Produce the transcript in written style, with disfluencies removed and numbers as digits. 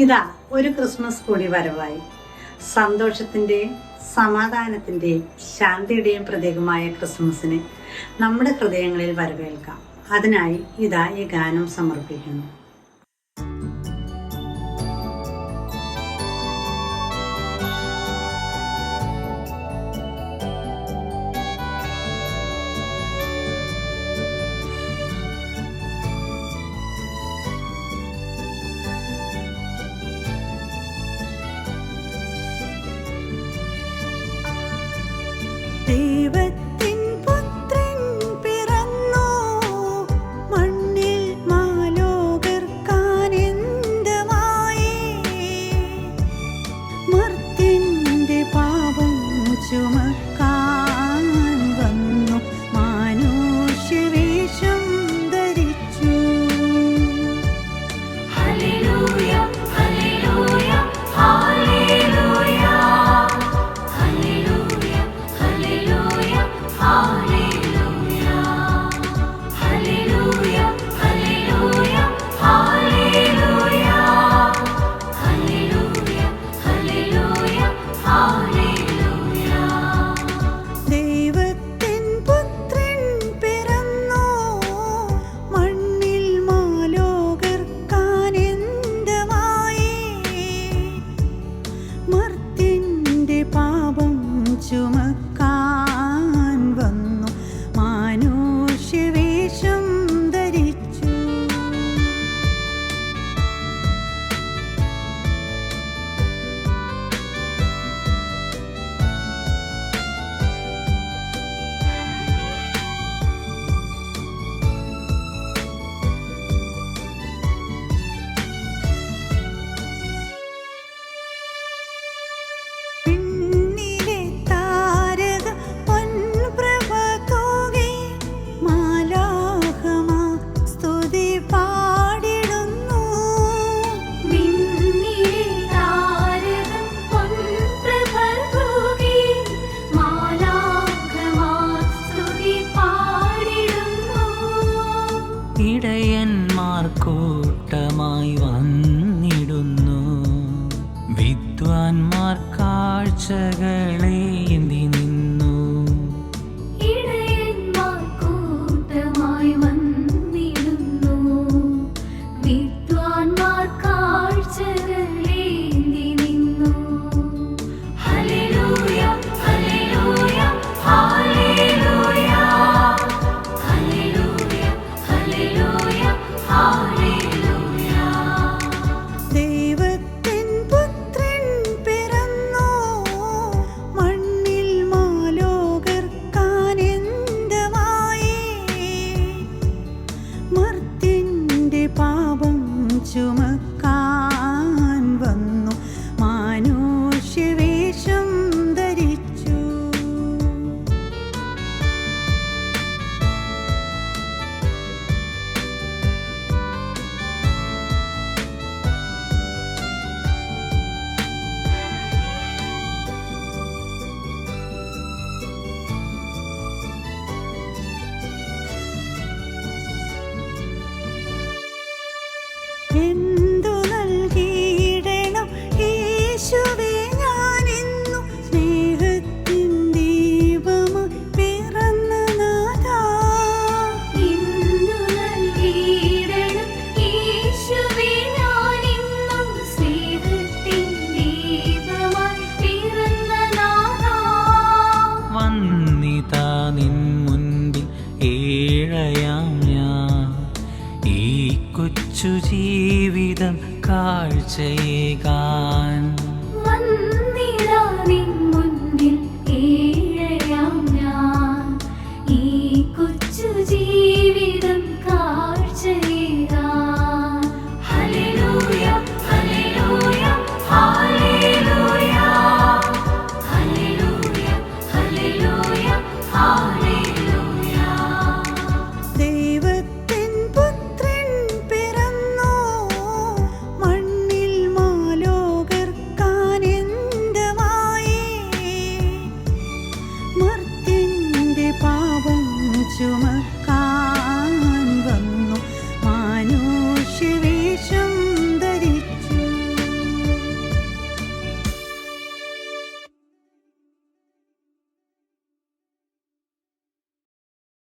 ഇതാ ഒരു ക്രിസ്മസ് കൂടി വരവായി. സന്തോഷത്തിൻ്റെയും സമാധാനത്തിൻ്റെയും ശാന്തിയുടെയും പ്രതീകമായ ക്രിസ്മസിനെ നമ്മുടെ ഹൃദയങ്ങളിൽ വരവേൽക്കാം. അതിനായി ഇതാ ഈ ഗാനം സമർപ്പിക്കുന്നു. ദൈവത്തിൻ പുത്രൻ പിറന്നു, മണ്ണിൽ മാലോകർക്കാനന്ദമായി. മർത്യന്റെ പാപം ചുമക്കാൻ വന്നു, മാനുഷ്യവേഷം ധരിച്ചു. Hallelujah hallelujah hallelujah hallelujah hallelujah hallelujah hallelujah hallelujah hallelujah hallelujah hallelujah hallelujah. ദൈവത്തിൻ പുത്രൻ പിറന്നു, മണ്ണിൽ മാലോകർക്കാനന്ദമായി. മർത്യന്റെ പാപം ചുമക്കാൻ വന്നു, മാനുഷ്യവേഷം ധരിച്ചു. പിന്നിലെ താരക പൊൻപ്രഭ തൂകി, മാലാഖമാർ സ്തുതി പാടിടുന്നു. വിണ്ണിലെ താരകം പൊൻപ്രഭ തൂകി, മാലാഖമാർ സ്തുതി പാടിടുന്നു. ഇടയന്മാർ കൂട്ടമായി വന്നിടുന്നു, വിദ്വാൻമാർ കാഴ്ചകളേന്തി നിന്നു. ഇടയന്മാർ കൂട്ടമായി വന്നിടുന്നു, വിദ്വാൻമാർ കാഴ്ചകളേന്തി നിന്നു. Hallelujah hallelujah hallelujah hallelujah hallelujah hallelujah. ദൈവത്തിൻ പുത്രൻ പിറന്നു, മണ്ണിൽ മാലോകർക്കാനന്ദമായി. മർത്യന്റെ പാപം ചുമക്കാൻ വന്നു, മാനുഷ്യവേഷം ധരിച്ചു. എന്തു നൽകിയിടണം യേശുവേ ഞാനെന്നു, സ്നേഹത്തിൻ ദീപമായി പിറന്ന നാഥാ. ഇന്നു നൽകിയിടണം യേശുവേ ഞാനിന്നും, സ്നേഹത്തിൻ ദീപമായി പിറന്ന നാഥാ. വന്നിതാ നിൻ മുൻപിൽ ഏഴയാം ഞാൻ, ഈ കൊച്ചു ജീവിതം കാഴ്ചയേകാൻ. വന്നിതാ നിൻ മുൻപിൽ